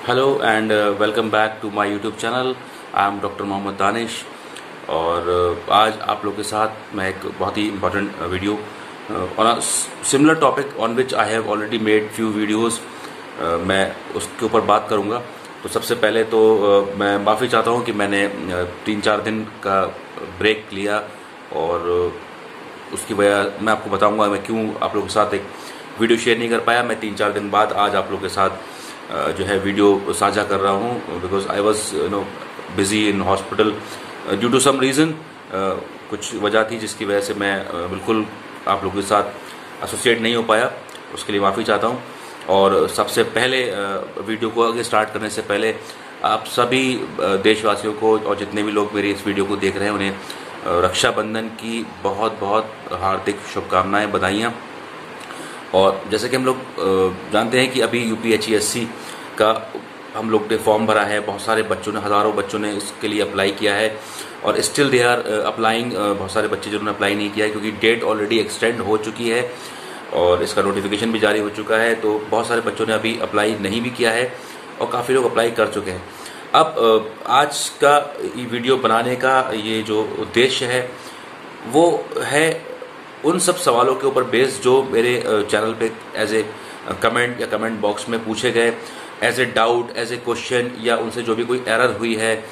Hello and welcome back to my YouTube channel. I am doctor Mohammad Danish और आज आप लोग के साथ मैं एक बहुत ही important video on a similar topic on which I have already made few videos मैं उसके ऊपर बात करूंगा। तो सबसे पहले तो मैं माफ़ी चाहता हूं कि मैंने 3-4 दिन का ब्रेक लिया और उसकी वजह मैं आपको बताऊंगा मैं क्यों आप लोगों के साथ एक वीडियो शेयर नहीं कर पाया। मैं 3-4 दिन बाद आज आप लोगों के साथ जो है वीडियो साझा कर रहा हूँ because I was busy in hospital due to some reason. कुछ वजह थी जिसकी वजह से मैं बिल्कुल आप लोगों के साथ एसोसिएट नहीं हो पाया, उसके लिए माफ़ी चाहता हूँ। और सबसे पहले वीडियो को आगे स्टार्ट करने से पहले आप सभी देशवासियों को और जितने भी लोग मेरी इस वीडियो को देख रहे हैं उन्हें रक्षाबंधन की बहुत बहुत हार्दिक शुभकामनाएं, बधाइयाँ। और जैसे कि हम लोग जानते हैं कि अभी यूपीएचईएससी का हम लोग ने फॉर्म भरा है, बहुत सारे बच्चों ने, हज़ारों बच्चों ने इसके लिए अप्लाई किया है और स्टिल दे आर अप्लाइंग। बहुत सारे बच्चे जिन्होंने अप्लाई नहीं किया है क्योंकि डेट ऑलरेडी एक्सटेंड हो चुकी है और इसका नोटिफिकेशन भी जारी हो चुका है। तो बहुत सारे बच्चों ने अभी अप्लाई नहीं भी किया है और काफ़ी लोग अप्लाई कर चुके हैं। अब आज का ये वीडियो बनाने का ये जो उद्देश्य है वो है उन सब सवालों के ऊपर बेस्ड जो मेरे चैनल पे एज ए कमेंट या कमेंट बॉक्स में पूछे गए, as a doubt, as a question, या उनसे जो भी कोई एरर हुई है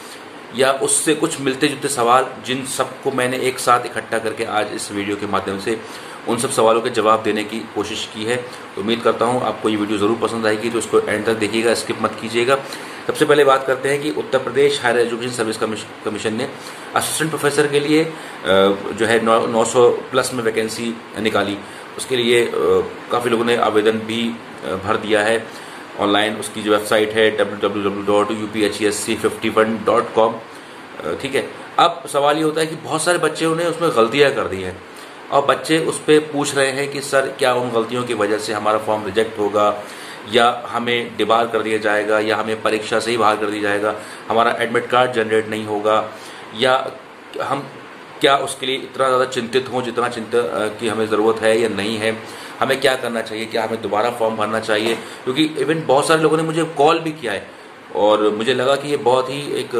या उससे कुछ मिलते जुलते सवाल, जिन सबको मैंने एक साथ इकट्ठा करके आज इस वीडियो के माध्यम से उन सब सवालों के जवाब देने की कोशिश की है। तो उम्मीद करता हूँ आपको ये वीडियो ज़रूर पसंद आएगी, तो इसको एंड तक देखिएगा, स्किप मत कीजिएगा। सबसे पहले बात करते हैं कि Uttar Pradesh higher education service commission ने असिस्टेंट प्रोफेसर के लिए जो है 900 प्लस में वैकेंसी निकाली। उसके लिए काफ़ी लोगों ने आवेदन भी भर दिया है ऑनलाइन। उसकी जो वेबसाइट है www.upscsc51.com, ठीक है। अब सवाल ये होता है कि बहुत सारे बच्चों ने उसमें गलतियाँ कर दी हैं और बच्चे उस पर पूछ रहे हैं कि सर क्या उन गलतियों की वजह से हमारा फॉर्म रिजेक्ट होगा या हमें डिबार कर दिया जाएगा या हमें परीक्षा से ही बाहर कर दिया जाएगा, हमारा एडमिट कार्ड जनरेट नहीं होगा, या हम क्या उसके लिए इतना ज़्यादा चिंतित हों जितना चिंता की हमें ज़रूरत है या नहीं है, हमें क्या करना चाहिए, क्या हमें दोबारा फॉर्म भरना चाहिए। क्योंकि इवन बहुत सारे लोगों ने मुझे कॉल भी किया है और मुझे लगा कि ये बहुत ही एक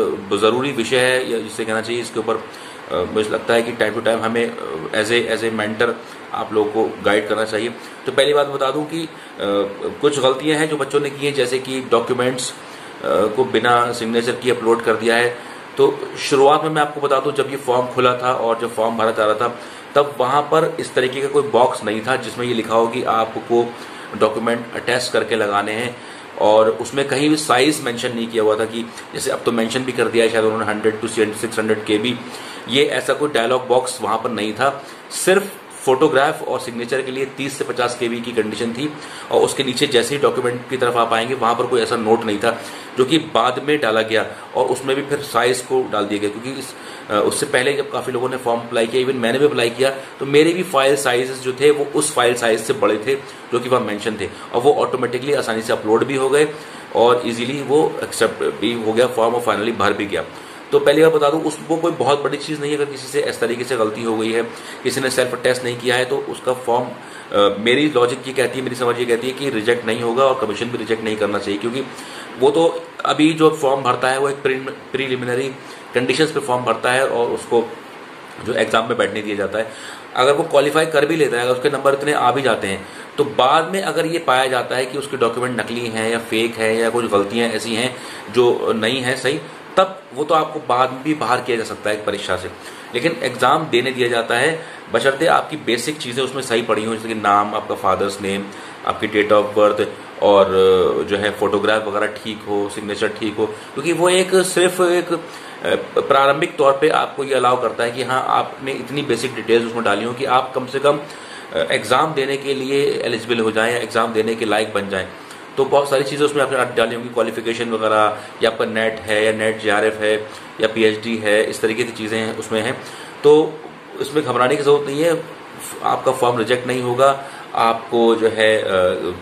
ज़रूरी विषय है या जिससे कहना चाहिए इसके ऊपर मुझे लगता है कि टाइम टू टाइम हमें एज ए मेंटर आप लोगों को गाइड करना चाहिए। तो पहली बात बता दूं कि कुछ गलतियां हैं जो बच्चों ने की हैं, जैसे कि डॉक्यूमेंट्स को बिना सिग्नेचर की अपलोड कर दिया है। तो शुरुआत में मैं आपको बता दूं, जब ये फॉर्म खुला था और जब फॉर्म भरा जा रहा था तब वहाँ पर इस तरीके का कोई बॉक्स नहीं था जिसमें ये लिखा हो कि आपको डॉक्यूमेंट अटैच करके लगाने हैं, और उसमें कहीं भी साइज मेंशन नहीं किया हुआ था कि जैसे अब तो मेंशन भी कर दिया है शायद उन्होंने 100 to 600 KB। ये ऐसा कोई डायलॉग बॉक्स वहाँ पर नहीं था। सिर्फ फोटोग्राफ और सिग्नेचर के लिए 30 से 50 KB की कंडीशन थी और उसके नीचे जैसे ही डॉक्यूमेंट की तरफ आप आएंगे वहाँ पर कोई ऐसा नोट नहीं था, जो कि बाद में डाला गया और उसमें भी फिर साइज को डाल दिया गया। क्योंकि उससे पहले जब काफ़ी लोगों ने फॉर्म अप्लाई किया, इवन मैंने भी अप्लाई किया, तो मेरे भी फाइल साइजेस जो थे वो उस फाइल साइज से बड़े थे जो कि वहाँ मेंशन थे, और वो ऑटोमेटिकली आसानी से अपलोड भी हो गए और इजीली वो एक्सेप्ट भी हो गया फॉर्म और फाइनली भर भी गया। तो पहली बार बता दूं वो कोई बहुत बड़ी चीज़ नहीं है। अगर किसी से इस तरीके से गलती हो गई है, किसी ने सेल्फ टेस्ट नहीं किया है, तो उसका फॉर्म मेरी लॉजिक ये कहती है, मेरी समझ ये कहती है कि रिजेक्ट नहीं होगा और कमीशन भी रिजेक्ट नहीं करना चाहिए। क्योंकि वो तो अभी जो फॉर्म भरता है वो एक प्रीलिमिनरी कंडीशंस पे फॉर्म भरता है और उसको जो एग्जाम में बैठने दिया जाता है। अगर वो क्वालिफाई कर भी लेता है, अगर उसके नंबर इतने आ भी जाते हैं, तो बाद में अगर ये पाया जाता है कि उसके डॉक्यूमेंट नकली हैं या फेक हैं या कुछ गलतियां ऐसी हैं जो नहीं है सही, तब वो तो आपको बाद में भी बाहर किया जा सकता है परीक्षा से। लेकिन एग्जाम देने दिया जाता है बशर्ते आपकी बेसिक चीज़ें उसमें सही पड़ी हों, जैसे कि नाम, आपका फादर्स नेम, आपकी डेट ऑफ बर्थ और जो है फोटोग्राफ वगैरह ठीक हो, सिग्नेचर ठीक हो। क्योंकि वो एक सिर्फ एक प्रारंभिक तौर पे आपको ये अलाउ करता है कि हाँ आपने इतनी बेसिक डिटेल्स उसमें डाली हो कि आप कम से कम एग्ज़ाम देने के लिए एलिजिबल हो जाएं या एग्ज़ाम देने के लायक बन जाएं। तो बहुत सारी चीज़ें उसमें आपने डाली होंगी, क्वालिफिकेशन वगैरह, या आपका नेट है या नेट JRF है या PhD है, इस तरीके की चीज़ें उसमें हैं। तो इसमें घबराने की ज़रूरत नहीं है, आपका फॉर्म रिजेक्ट नहीं होगा, आपको जो है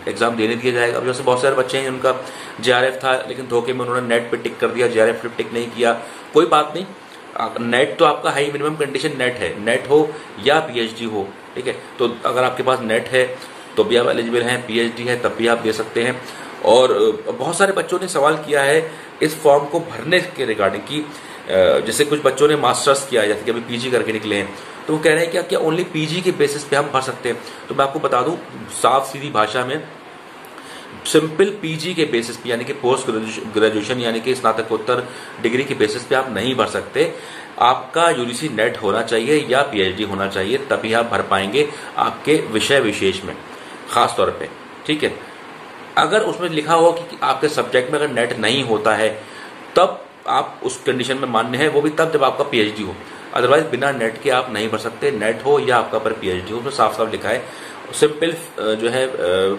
एग्ज़ाम देने दिया जाएगा। अब जैसे बहुत सारे बच्चे हैं उनका JRF था लेकिन धोखे में उन्होंने नेट पे टिक कर दिया, JRF पे टिक नहीं किया, कोई बात नहीं। नेट तो आपका हाई मिनिमम कंडीशन नेट है, नेट हो या PhD हो, ठीक है। तो अगर आपके पास नेट है तो भी आप एलिजिबल हैं, PhD है तब भी आप दे सकते हैं। और बहुत सारे बच्चों ने सवाल किया है इस फॉर्म को भरने के रिगार्डिंग की, जैसे कुछ बच्चों ने मास्टर्स किया है, जैसे कि अभी पीजी करके निकले हैं, तो वो कह रहे हैं क्या क्या ओनली पीजी के बेसिस पे हम भर सकते हैं? तो मैं आपको बता दूं साफ सीधी भाषा में, सिंपल पीजी के बेसिस पे यानी कि पोस्ट ग्रेजुएशन यानी कि स्नातकोत्तर डिग्री के बेसिस पे आप नहीं भर सकते। आपका यूजीसी नेट होना चाहिए या पीएचडी होना चाहिए, तभी आप भर पाएंगे आपके विषय विशेष में खास तौर पे, ठीक है। अगर उसमें लिखा हो कि आपके सब्जेक्ट में अगर नेट नहीं होता है तब आप उस कंडीशन में मान्य है, वो भी तब जब आपका पीएचडी हो, अदरवाइज बिना नेट के आप नहीं भर सकते। नेट हो या आपका पर पीएचडी हो, उसमें साफ साफ लिखा है। सिंपल जो है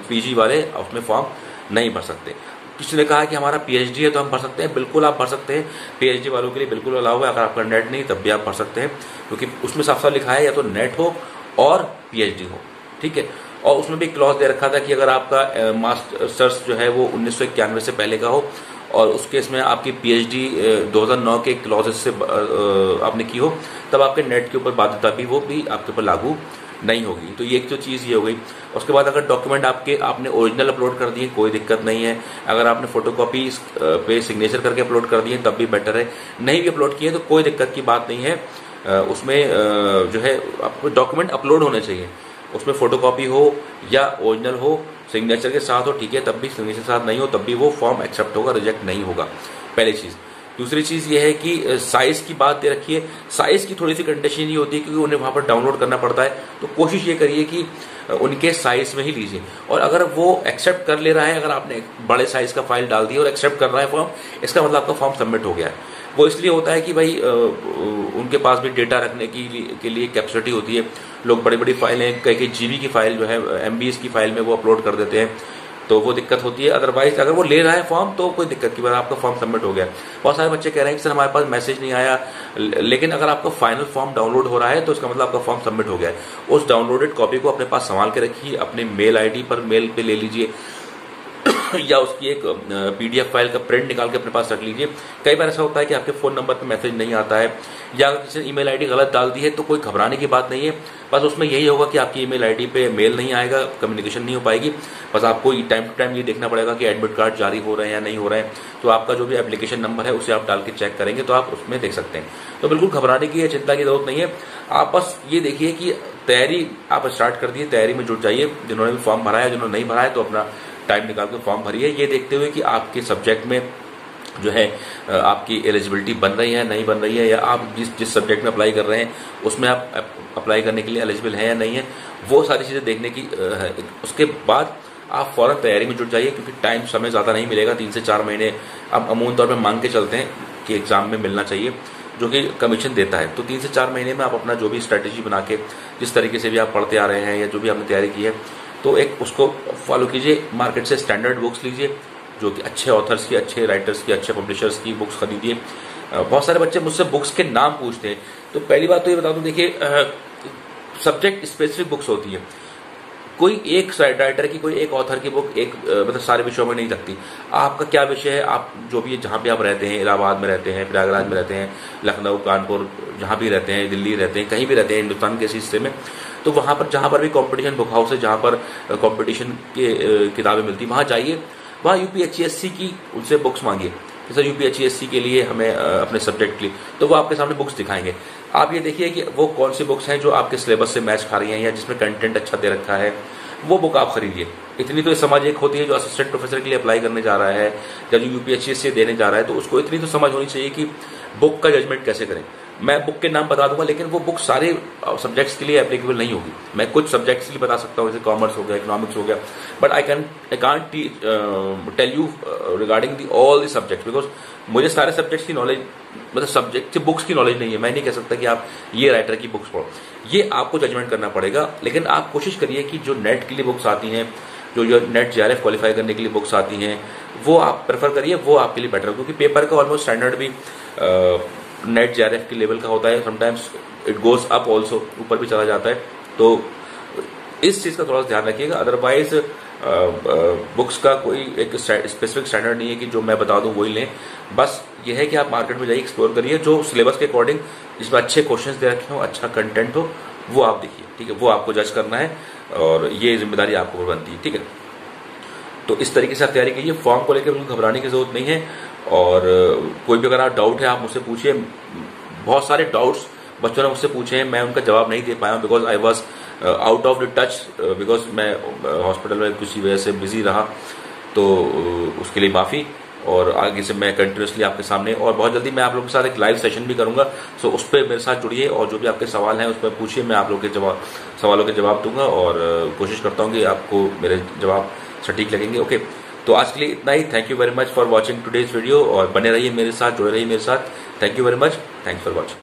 पीजी वाले उसमें फॉर्म नहीं भर सकते। किसी ने कहा कि हमारा पीएचडी है तो हम भर सकते हैं, बिल्कुल आप भर सकते हैं। पीएचडी वालों के लिए बिल्कुल अलाउ है, अगर आपका नेट नहीं तब भी आप भर सकते हैं, क्योंकि उसमें साफ साफ लिखा है या तो नेट हो और पीएचडी हो, ठीक है। और उसमें भी क्लॉज दे रखा था कि अगर आपका मास्टर्स जो है वो 1991 से पहले का हो और उस केस में आपकी पीएचडी 2009 के क्लॉजेस से आपने की हो, तब आपके नेट के ऊपर बाध्यता भी वो भी आपके ऊपर लागू नहीं होगी। तो ये एक जो चीज़ ये हो गई। उसके बाद अगर डॉक्यूमेंट आपने ओरिजिनल अपलोड कर दिए कोई दिक्कत नहीं है। अगर आपने फोटोकॉपी पे सिग्नेचर करके अपलोड कर दिए तब भी बेटर है। नहीं भी अपलोड किए तो कोई दिक्कत की बात नहीं है। उसमें जो है आपको डॉक्यूमेंट अपलोड होने चाहिए, उसमें फोटोकॉपी हो या ओरिजिनल हो, सिग्नेचर के साथ हो, ठीक है। तब भी सिग्नेचर के साथ नहीं हो तब भी वो फॉर्म एक्सेप्ट होगा, रिजेक्ट नहीं होगा, पहली चीज़। दूसरी चीज़ ये है कि साइज़ की बात दे रखी है। साइज़ की थोड़ी सी कंडीशन ये होती है क्योंकि उन्हें वहाँ पर डाउनलोड करना पड़ता है, तो कोशिश ये करिए कि उनके साइज़ में ही लीजिए। और अगर वो एक्सेप्ट कर ले रहा है, अगर आपने बड़े साइज़ का फाइल डाल दिया और एक्सेप्ट कर रहा है फॉर्म, इसका मतलब आपका फॉर्म सबमिट हो गया है। वो इसलिए होता है कि भाई उनके पास भी डेटा रखने के लिए कैपेसिटी होती है। लोग बड़ी बड़ी फाइलें कई जीबी की फाइल जो है एमबीएस की फाइल में वो अपलोड कर देते हैं, तो वो दिक्कत होती है। अदरवाइज अगर वो ले रहा है फॉर्म तो कोई दिक्कत की बात, आपका फॉर्म सबमिट हो गया। बहुत सारे बच्चे कह रहे हैं कि सर हमारे पास मैसेज नहीं आया, लेकिन अगर आपका फाइनल फॉर्म डाउनलोड हो रहा है तो इसका मतलब आपका फॉर्म सबमिट हो गया है। उस डाउनलोडेड कॉपी को अपने पास संभाल के रखिए, अपने मेल आईडी पर मेल पे ले लीजिए या उसकी एक पीडीएफ फाइल का प्रिंट निकाल के अपने पास रख लीजिए। कई बार ऐसा होता है कि आपके फ़ोन नंबर पर मैसेज नहीं आता है या अगर किसी ने ईमेल आईडी गलत डाल दी है तो कोई घबराने की बात नहीं है। बस उसमें यही होगा कि आपकी ईमेल आईडी पे मेल नहीं आएगा, कम्युनिकेशन नहीं हो पाएगी। बस आपको टाइम टू टाइम ये देखना पड़ेगा कि एडमिट कार्ड जारी हो रहे हैं या नहीं हो रहे हैं। तो आपका जो भी एप्लीकेशन नंबर है उसे आप डाल के चेक करेंगे तो आप उसमें देख सकते हैं। तो बिल्कुल घबराने की या चिंता की जरूरत नहीं है। आप बस ये देखिए कि तैयारी आप स्टार्ट कर दिए, तैयारी में जुट जाइए। जिन्होंने भी फॉर्म भरा है, जिन्होंने नहीं भरा है तो अपना टाइम निकाल के फॉर्म भरिए, ये देखते हुए कि आपके सब्जेक्ट में जो है आपकी एलिजिबिलिटी बन रही है नहीं बन रही है, या आप जिस सब्जेक्ट में अप्लाई कर रहे हैं उसमें आप अप्लाई करने के लिए एलिजिबल हैं या नहीं है, वो सारी चीज़ें देखने की उसके बाद आप फौरन तैयारी में जुट जाइए, क्योंकि टाइम समय ज़्यादा नहीं मिलेगा। 3 से 4 महीने आप अमूमन तौर पर मांग के चलते हैं कि एग्ज़ाम में मिलना चाहिए, जो कि कमीशन देता है। तो 3 से 4 महीने में आप अपना जो भी स्ट्रैटेजी बना के जिस तरीके से भी आप पढ़ते आ रहे हैं या जो भी आपने तैयारी की है तो एक उसको फॉलो कीजिए। मार्केट से स्टैंडर्ड बुक्स लीजिए, जो कि अच्छे ऑथर्स की, अच्छे राइटर्स की, अच्छे पब्लिशर्स की बुक्स खरीदिए। बहुत सारे बच्चे मुझसे बुक्स के नाम पूछते हैं, तो पहली बात तो ये बता दूं, देखिए सब्जेक्ट स्पेसिफिक बुक्स होती है। कोई एक राइटर की, कोई एक ऑथर की बुक एक मतलब सारे विषयों में नहीं लगती। आपका क्या विषय है, आप जो भी जहाँ भी आप रहते हैं, इलाहाबाद में रहते हैं, प्रयागराज में रहते हैं, लखनऊ, कानपुर, जहाँ भी रहते हैं, दिल्ली रहते हैं, कहीं भी रहते हैं हिंदुस्तान के इस हिस्से में, तो वहाँ पर जहाँ पर भी कंपटीशन बुक हाउस है, जहाँ पर कंपटीशन के किताबें मिलती, वहाँ जाइए, वहाँ यूपीएचसीएससी की उनसे बुक्स मांगिए। जैसे यूपीएचसीएससी के लिए हमें अपने सब्जेक्ट के लिए, तो वो आपके सामने बुक्स दिखाएंगे। आप ये देखिए कि वो कौन सी बुक्स हैं जो आपके सिलेबस से मैच खा रही हैं या जिसमें कंटेंट अच्छा दे रखा है, वो बुक आप खरीदिए। इतनी तो समझ एक होती है जो असिस्टेंट प्रोफेसर के लिए अप्लाई करने जा रहा है या जो यूपीएचसीएससी देने जा रहा है, तो उसको इतनी तो समझ होनी चाहिए कि बुक का जजमेंट कैसे करें। मैं बुक के नाम बता दूंगा, लेकिन वो बुक सारे सब्जेक्ट्स के लिए एप्लीकेबल नहीं होगी। मैं कुछ सब्जेक्ट्स के लिए बता सकता हूँ, जैसे कॉमर्स हो गया, इकोनॉमिक्स हो गया, but I can't tell you regarding the all the subjects, because मुझे सारे सब्जेक्ट्स की नॉलेज, मतलब सब्जेक्ट बुक्स की नॉलेज नहीं है। मैं नहीं कह सकता कि आप ये राइटर की बुक्स पढ़ो, ये आपको जजमेंट करना पड़ेगा। लेकिन आप कोशिश करिए कि जो नेट के लिए बुक्स आती हैं, जो नेट जेआरएफ क्वालिफाई करने के लिए बुक्स आती हैं, वो आप प्रेफर करिए, वो आपके लिए बेटर है। क्योंकि पेपर का ऑलमोस्ट स्टैंडर्ड भी नेट जेआरएफ के लेवल का होता है, sometimes it goes up also, ऊपर भी चला जाता है। तो इस चीज़ का थोड़ा सा ध्यान रखिएगा। अदरवाइज बुक्स का कोई एक स्पेसिफिक स्टैंडर्ड नहीं है कि जो मैं बता दूं वही लें। बस ये है कि आप मार्केट में जाइए, एक्सप्लोर करिए, जो सिलेबस के अकॉर्डिंग जिसमें अच्छे क्वेश्चंस दे रखे हो, अच्छा कंटेंट हो, वो आप देखिए, ठीक है। वो आपको जज करना है और ये जिम्मेदारी आपको बनती है, ठीक है। तो इस तरीके से आप तैयारी कीजिए। फॉर्म को लेकर बिल्कुल घबराने की जरूरत नहीं है। और कोई भी अगर आप डाउट है आप मुझसे पूछिए। बहुत सारे डाउट्स बच्चों ने मुझसे पूछे हैं, मैं उनका जवाब नहीं दे पाया हूँ because I was out of the touch, because मैं हॉस्पिटल में किसी वजह से बिजी रहा, तो उसके लिए माफ़ी। और आगे से मैं कंटिन्यूसली आपके सामने, और बहुत जल्दी मैं आप लोगों के साथ एक लाइव सेशन भी करूंगा। सो उस पर मेरे साथ जुड़िए और जो भी आपके सवाल हैं उस पर पूछिए, मैं आप लोगों के सवालों के जवाब दूंगा और कोशिश करता हूँ कि आपको मेरे जवाब सटीक लगेंगे। ओके, तो आज के लिए इतना ही। Thank you very much for watching today's video, और बने रहिए मेरे साथ, जुड़े रहिए मेरे साथ। Thank you very much, thanks for watching.